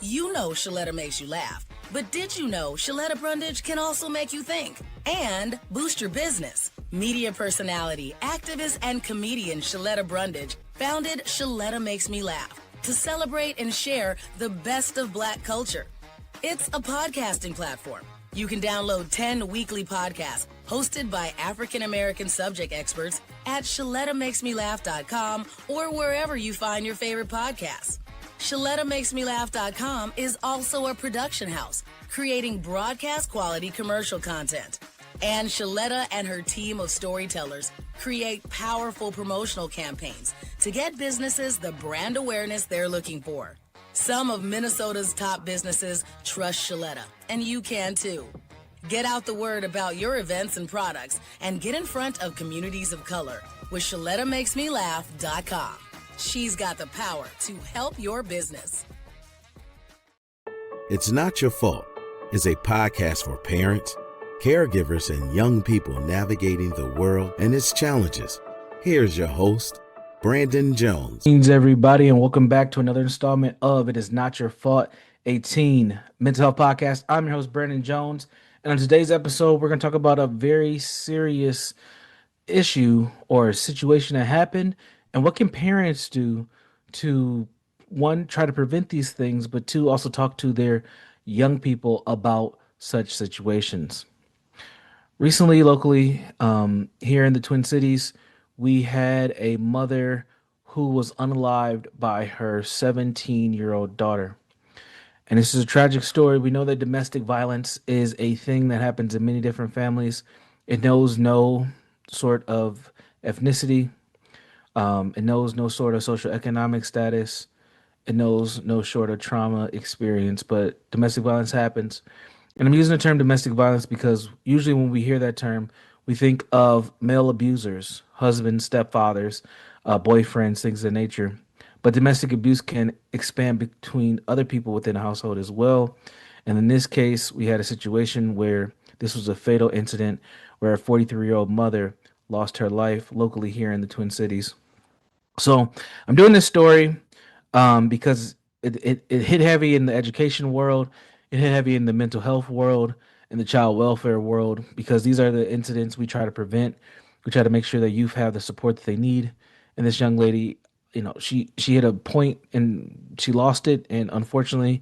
You know Shaletta makes you laugh, but did you know Shaletta Brundage can also make you think and boost your business? Media personality, activist, and comedian Shaletta Brundage founded Shaletta Makes Me Laugh to celebrate and share the best of Black culture. It's a podcasting platform. You can download 10 weekly podcasts hosted by African American subject experts at ShalettaMakesMeLaugh.com or wherever you find your favorite podcasts. ShalettaMakesMeLaugh.com is also a production house, creating broadcast quality commercial content. And Shaletta and her team of storytellers create powerful promotional campaigns to get businesses the brand awareness they're looking for. Some of Minnesota's top businesses trust Shaletta, and you can too. Get out the word about your events and products and get in front of communities of color with ShalettaMakesMeLaugh.com. She's got the power to help your business. It's Not Your Fault is a podcast for parents, caregivers, and young people navigating the world and its challenges. Here's your host, Brandon Jones. Greetings, everybody, and welcome back to another installment of It Is Not Your Fault, a teen mental health podcast. I'm your host, Brandon Jones, and on today's episode, we're going to talk about a very serious issue or situation that happened, and what can parents do to, one, try to prevent these things, but two, also talk to their young people about such situations. Recently, locally, here in the Twin Cities, we had a mother who was unalived by her 17-year-old daughter. And this is a tragic story. We know that domestic violence is a thing that happens in many different families. It knows no sort of ethnicity. It knows no sort of socioeconomic status. It knows no sort of trauma experience, but domestic violence happens. And I'm using the term domestic violence because usually when we hear that term, we think of male abusers, husbands, stepfathers, boyfriends, things of that nature. But domestic abuse can expand between other people within a household as well. And in this case, we had a situation where this was a fatal incident where a 43-year-old mother lost her life locally here in the Twin Cities. So I'm doing this story because it hit heavy in the education world. It hit heavy in the mental health world, in the child welfare world, because these are the incidents we try to prevent. We try to make sure that youth have the support that they need. And this young lady, she hit a point and she lost it. And unfortunately,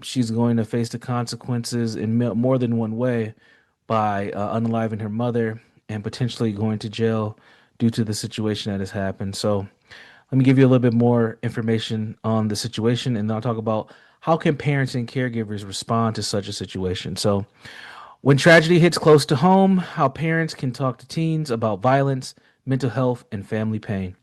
she's going to face the consequences in more than one way by unaliving her mother and potentially going to jail due to the situation that has happened. So let me give you a little bit more information on the situation, and then I'll talk about how can parents and caregivers respond to such a situation. So when tragedy hits close to home, how parents can talk to teens about violence, mental health, and family pain.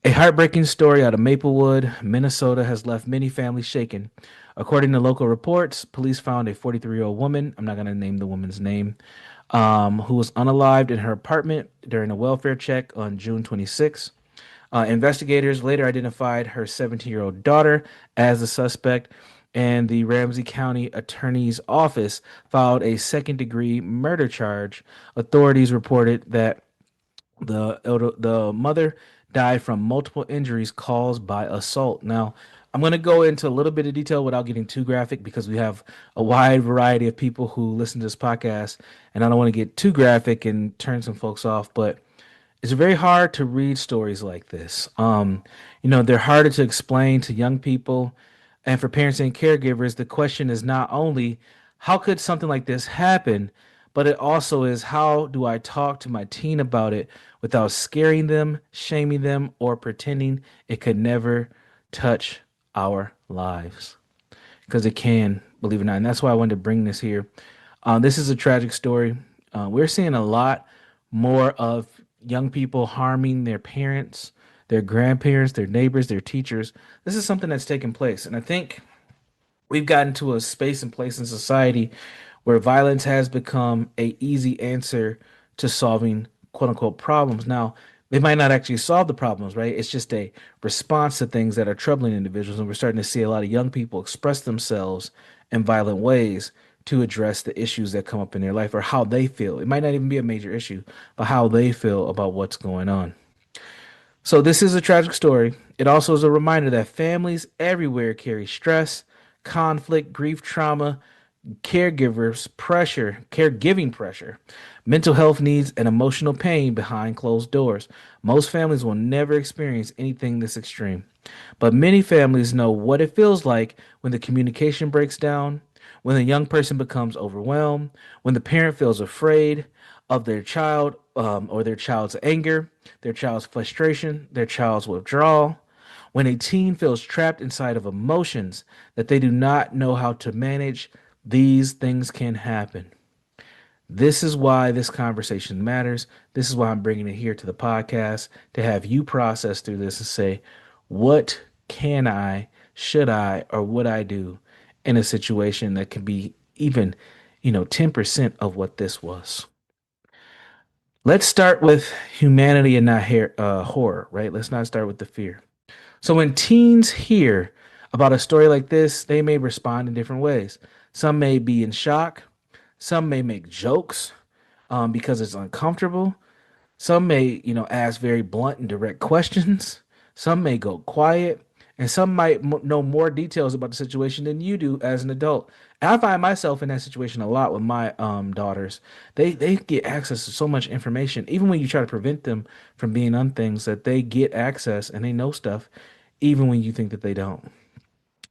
A heartbreaking story out of Maplewood, Minnesota has left many families shaken. According to local reports, police found a 43-year-old woman, I'm not going to name the woman's name, who was unalived in her apartment during a welfare check on June 26. Investigators later identified her 17-year-old daughter as the suspect, and the Ramsey County Attorney's Office filed a second-degree murder charge. Authorities reported that the mother died from multiple injuries caused by assault. Now, I'm going to go into a little bit of detail without getting too graphic because we have a wide variety of people who listen to this podcast, and I don't want to get too graphic and turn some folks off, but it's very hard to read stories like this. They're harder to explain to young people, and for parents and caregivers, the question is not only how could something like this happen, but it also is how do I talk to my teen about it without scaring them, shaming them, or pretending it could never touch our lives, because it can, believe it or not. And that's why I wanted to bring this here. This is a tragic story. We're seeing a lot more of young people harming their parents, their grandparents, their neighbors, their teachers. This is something that's taking place. And I think we've gotten to a space and place in society where violence has become a easy answer to solving quote unquote problems. Now, they might not actually solve the problems, right? It's just a response to things that are troubling individuals. And we're starting to see a lot of young people express themselves in violent ways to address the issues that come up in their life or how they feel. It might not even be a major issue, but how they feel about what's going on. So this is a tragic story. It also is a reminder that families everywhere carry stress, conflict, grief, trauma, caregiving pressure, mental health needs, and emotional pain behind closed doors. Most families will never experience anything this extreme, but many families know what it feels like when the communication breaks down, when the young person becomes overwhelmed, when the parent feels afraid of their child or their child's anger, their child's frustration, their child's withdrawal. When a teen feels trapped inside of emotions that they do not know how to manage, these things can happen. This is why this conversation matters. This is why I'm bringing it here to the podcast to have you process through this and say, what can I, should I, or would I do in a situation that can be even, 10% of what this was? Let's start with humanity and not horror, right? Let's not start with the fear. So when teens hear about a story like this, they may respond in different ways. Some may be in shock. Some may make jokes because it's uncomfortable. Some may, ask very blunt and direct questions. Some may go quiet, and some might know more details about the situation than you do as an adult. And I find myself in that situation a lot with my daughters. They get access to so much information, even when you try to prevent them from being on things, that they get access and they know stuff, even when you think that they don't.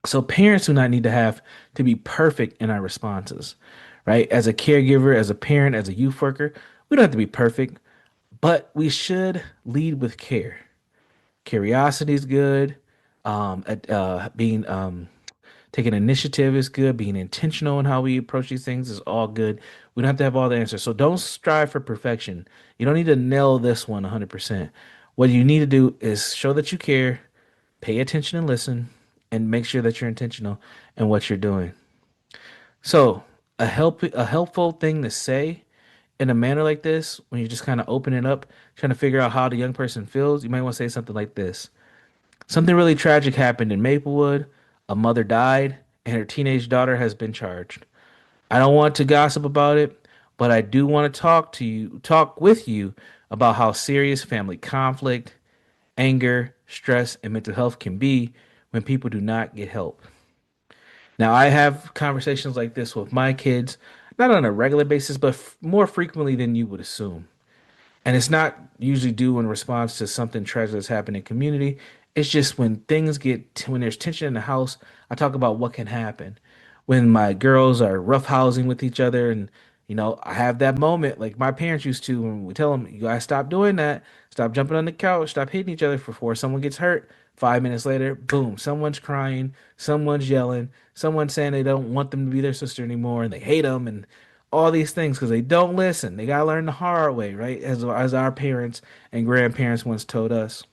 So parents do not need to have to be perfect in our responses, right? As a caregiver, as a parent, as a youth worker, we don't have to be perfect, but we should lead with care. Curiosity is good. Being taking initiative is good. Being intentional in how we approach these things is all good. We don't have to have all the answers. So don't strive for perfection. You don't need to nail this one 100%. What you need to do is show that you care, pay attention and listen, and make sure that you're intentional in what you're doing. So a helpful thing to say in a manner like this, when you just kind of open it up, trying to figure out how the young person feels, you might want to say something like this. Something really tragic happened in Maplewood. A mother died, and her teenage daughter has been charged. I don't want to gossip about it, but I do want to talk with you about how serious family conflict, anger, stress, and mental health can be when people do not get help. Now, I have conversations like this with my kids, not on a regular basis, but more frequently than you would assume. And it's not usually due in response to something tragic that's happened in community. It's just when when there's tension in the house, I talk about what can happen. When my girls are roughhousing with each other, and I have that moment like my parents used to when we tell them, you guys stop doing that, stop jumping on the couch, stop hitting each other before someone gets hurt. 5 minutes later, boom, someone's crying, someone's yelling, someone's saying they don't want them to be their sister anymore and they hate them, and all these things because they don't listen. They gotta learn the hard way, right? As our parents and grandparents once told us.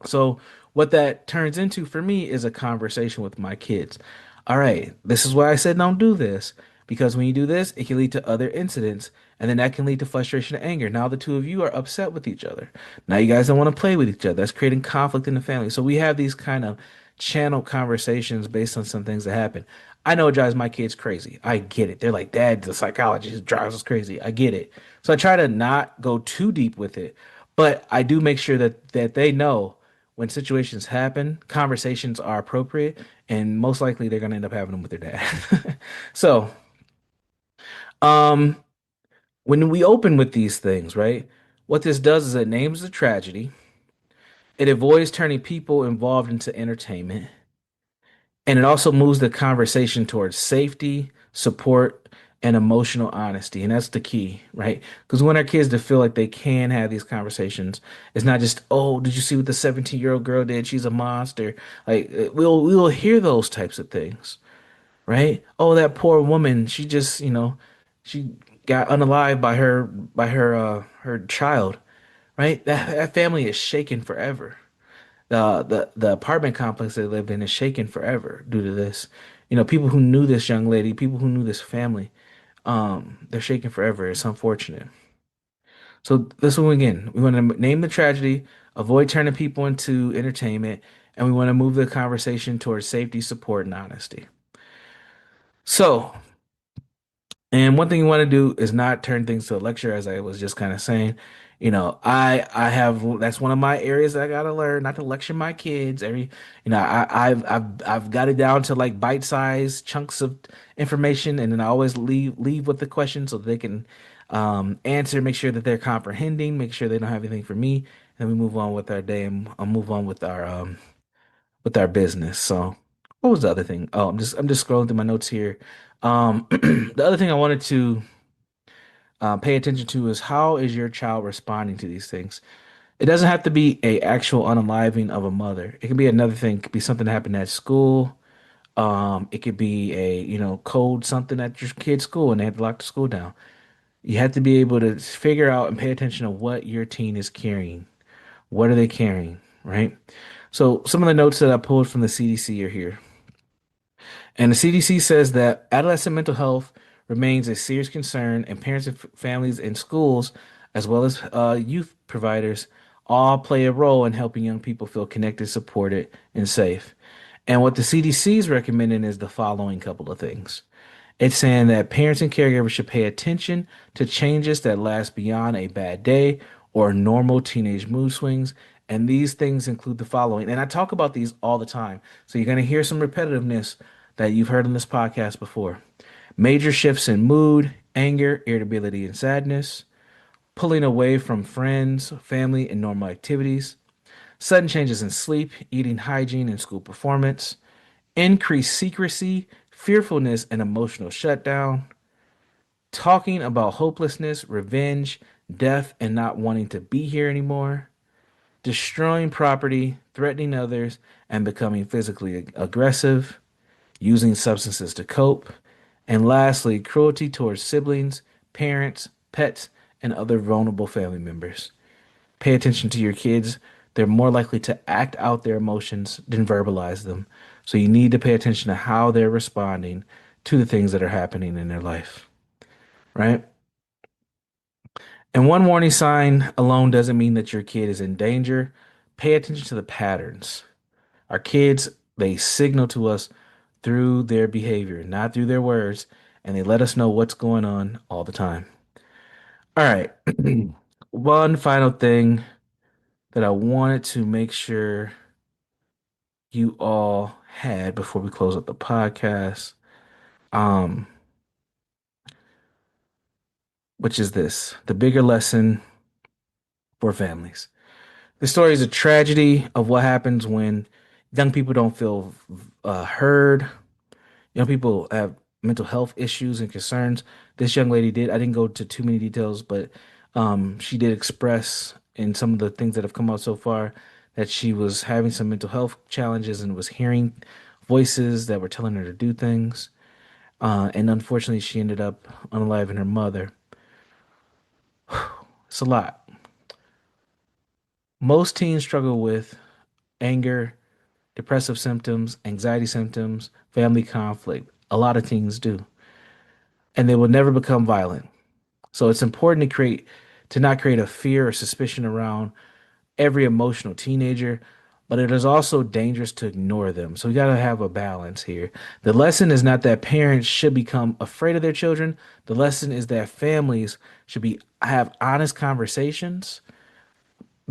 So what that turns into for me is a conversation with my kids. All right, this is why I said don't do this. Because when you do this, it can lead to other incidents, and then that can lead to frustration and anger. Now the two of you are upset with each other. Now you guys don't want to play with each other. That's creating conflict in the family. So we have these kind of channel conversations based on some things that happen. I know it drives my kids crazy. I get it. They're like, Dad, the psychologist drives us crazy. I get it. So I try to not go too deep with it, but I do make sure that they know when situations happen, conversations are appropriate, and most likely they're gonna end up having them with their dad. So, um, when we open with these things, right? What this does is it names the tragedy. It avoids turning people involved into entertainment. And it also moves the conversation towards safety, support, and emotional honesty. And that's the key, right? Because we want our kids to feel like they can have these conversations. It's not just, oh, did you see what the 17-year-old girl did? She's a monster. Like we'll hear those types of things, right? Oh, that poor woman, she just, she got unalived by her child, right? That family is shaken forever. The apartment complex they lived in is shaken forever due to this. People who knew this young lady, people who knew this family, they're shaken forever. It's unfortunate. So this one again, we want to name the tragedy, avoid turning people into entertainment, and we want to move the conversation towards safety, support, and honesty. So, and one thing you want to do is not turn things to a lecture, as I was just kind of saying. I have that's one of my areas that I gotta learn not to lecture my kids. I've got it down to like bite-sized chunks of information, and then I always leave with the question so that they can answer, make sure that they're comprehending, make sure they don't have anything for me, and then we move on with our day and I'll move on with our business. So, what was the other thing? Oh, I'm just scrolling through my notes here. The other thing I wanted to pay attention to is how is your child responding to these things? It doesn't have to be a actual unaliving of a mother. It can be another thing. It could be something that happened at school. It could be a, code something at your kid's school and they had to lock the school down. You have to be able to figure out and pay attention to what your teen is carrying. What are they carrying, right? So some of the notes that I pulled from the CDC are here. And the CDC says that adolescent mental health remains a serious concern, and parents and families and schools, as well as youth providers, all play a role in helping young people feel connected, supported, and safe. And what the CDC is recommending is the following couple of things. It's saying that parents and caregivers should pay attention to changes that last beyond a bad day or normal teenage mood swings. And these things include the following. And I talk about these all the time. So you're going to hear some repetitiveness that you've heard on this podcast before. Major shifts in mood, anger, irritability, and sadness, pulling away from friends, family, and normal activities, sudden changes in sleep, eating hygiene, and school performance, increased secrecy, fearfulness, and emotional shutdown, talking about hopelessness, revenge, death, and not wanting to be here anymore, destroying property, threatening others, and becoming physically aggressive, using substances to cope, and lastly, cruelty towards siblings, parents, pets, and other vulnerable family members. Pay attention to your kids. They're more likely to act out their emotions than verbalize them. So you need to pay attention to how they're responding to the things that are happening in their life, right? And one warning sign alone doesn't mean that your kid is in danger. Pay attention to the patterns. Our kids, they signal to us through their behavior, not through their words, and they let us know what's going on all the time. All right. One final thing that I wanted to make sure you all had before we close up the podcast, um, which is this, the bigger lesson for families. The story is a tragedy of what happens when young people don't feel heard. Young people have mental health issues and concerns. This young lady did. I didn't go into too many details, but she did express in some of the things that have come out so far that she was having some mental health challenges and was hearing voices that were telling her to do things. And unfortunately, she ended up unaliving her mother. It's a lot. Most teens struggle with anger, depressive symptoms, anxiety symptoms, family conflict. A lot of teens do, and they will never become violent. So it's important to not create a fear or suspicion around every emotional teenager, but it is also dangerous to ignore them. So we got to have a balance here. The lesson is not that parents should become afraid of their children. The lesson is that families should be have honest conversations,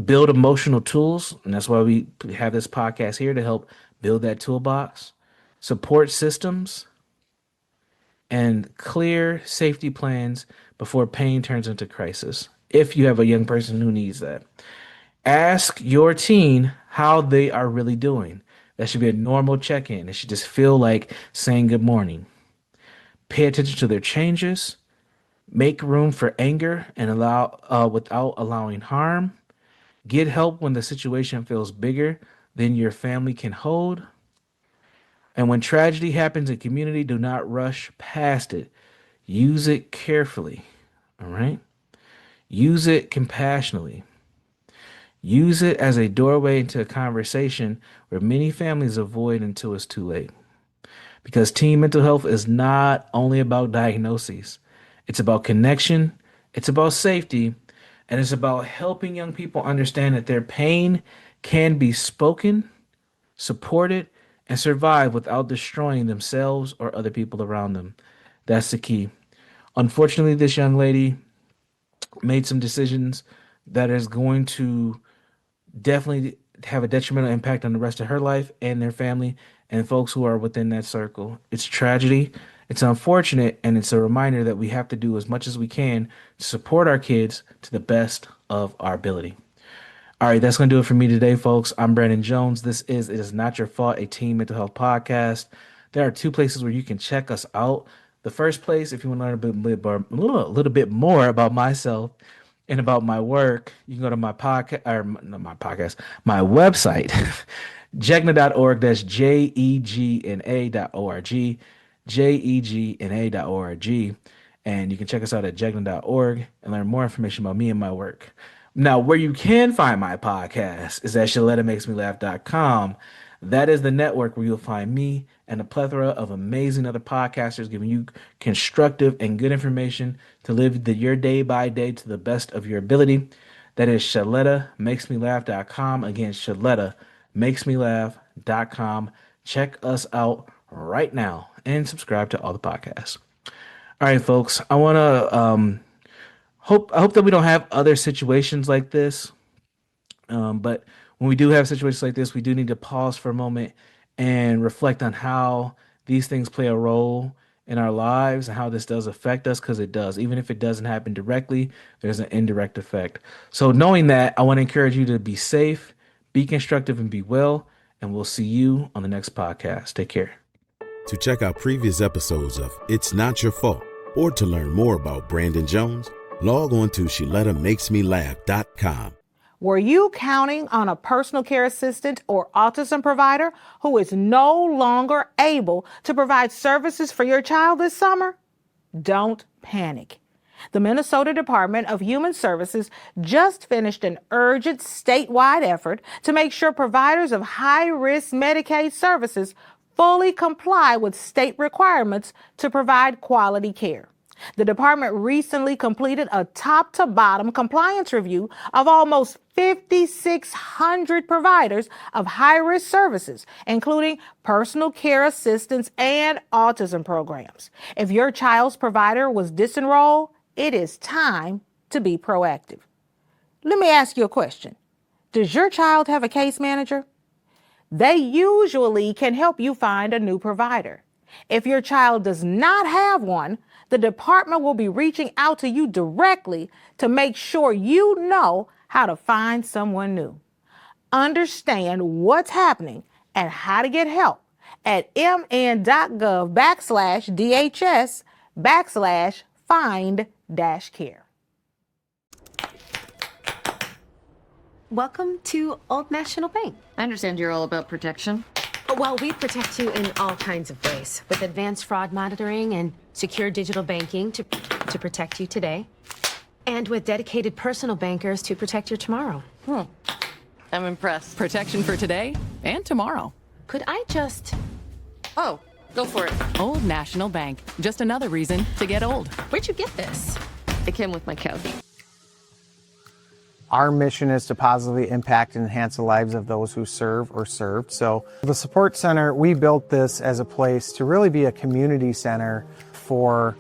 build emotional tools, and that's why we have this podcast here to help build that toolbox, support systems, and clear safety plans before pain turns into crisis. If you have a young person who needs that, ask your teen how they are really doing. That should be a normal check in. It should just feel like saying good morning. Pay attention to their changes, make room for anger and allow without allowing harm. Get help when the situation feels bigger than your family can hold. And when tragedy happens in community, do not rush past it. Use it carefully. All right? Use it compassionately. Use it as a doorway into a conversation where many families avoid until it's too late. Because teen mental health is not only about diagnoses, it's about connection, it's about safety, and it's about helping young people understand that their pain can be spoken, supported, and survive without destroying themselves or other people around them. That's the key. Unfortunately, this young lady made some decisions that is going to definitely have a detrimental impact on the rest of her life and their family and folks who are within that circle. It's tragedy, it's unfortunate, and it's a reminder that we have to do as much as we can to support our kids to the best of our ability. All right, that's going to do it for me today, folks. I'm Brandon Jones. This is It Is Not Your Fault, a teen mental health podcast. There are two places where you can check us out. The first place, if you want to learn a little bit more about myself and about my work, you can go to my podcast, or not my podcast, my website, jegna.org. That's JEGNA.org, JEGNA.org. And you can check us out at jegna.org and learn more information about me and my work. Now, where you can find my podcast is at ShalettaMakesMeLaugh.com. That is the network where you'll find me and a plethora of amazing other podcasters giving you constructive and good information to live your day by day to the best of your ability. That is ShalettaMakesMeLaugh.com. Again, ShalettaMakesMeLaugh.com. Check us out right now and subscribe to all the podcasts. All right, folks, I want to I hope that we don't have other situations like this. But when we do have situations like this, we do need to pause for a moment and reflect on how these things play a role in our lives and how this does affect us, because it does. Even if it doesn't happen directly, there's an indirect effect. So knowing that, I want to encourage you to be safe, be constructive, and be well. And we'll see you on the next podcast. Take care. To check out previous episodes of It's Not Your Fault, or to learn more about Brandon Jones, log on to ShalettaMakesMeLaugh.com. Were you counting on a personal care assistant or autism provider who is no longer able to provide services for your child this summer? Don't panic. The Minnesota Department of Human Services just finished an urgent statewide effort to make sure providers of high-risk Medicaid services fully comply with state requirements to provide quality care. The department recently completed a top-to-bottom compliance review of almost 5,600 providers of high-risk services, including personal care assistance and autism programs. If your child's provider was disenrolled, it is time to be proactive. Let me ask you a question. Does your child have a case manager? They usually can help you find a new provider. If your child does not have one, the department will be reaching out to you directly to make sure you know how to find someone new. Understand what's happening and how to get help at mn.gov/DHS/find-care. Welcome to Old National Bank. I understand you're all about protection. Well, we protect you in all kinds of ways, with advanced fraud monitoring and secure digital banking to protect you today, and with dedicated personal bankers to protect your tomorrow. I'm impressed. Protection for today and tomorrow. Could I just... Oh, go for it. Old National Bank. Just another reason to get old. Where'd you get this? It came with my couch. Our mission is to positively impact and enhance the lives of those who serve or served. So the Support Center, we built this as a place to really be a community center for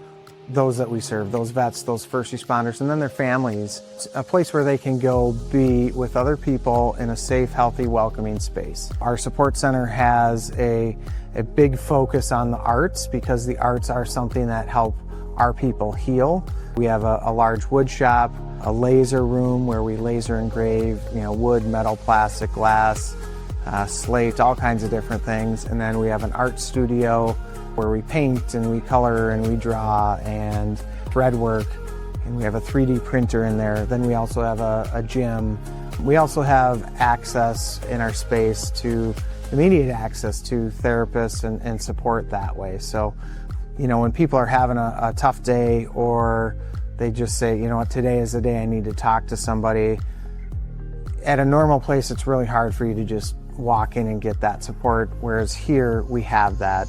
those that we serve, those vets, those first responders, and then their families. It's a place where they can go be with other people in a safe, healthy, welcoming space. Our Support Center has a big focus on the arts, because the arts are something that help our people heal. We have a large wood shop, a laser room where we laser engrave, wood, metal, plastic, glass, slate, all kinds of different things. And then we have an art studio where we paint and we color and we draw and thread work. And we have a 3D printer in there. Then we also have a gym. We also have access in our space to immediate access to therapists and support that way. So, when people are having a tough day, or they just say, today is the day I need to talk to somebody. At a normal place, it's really hard for you to just walk in and get that support, whereas here we have that.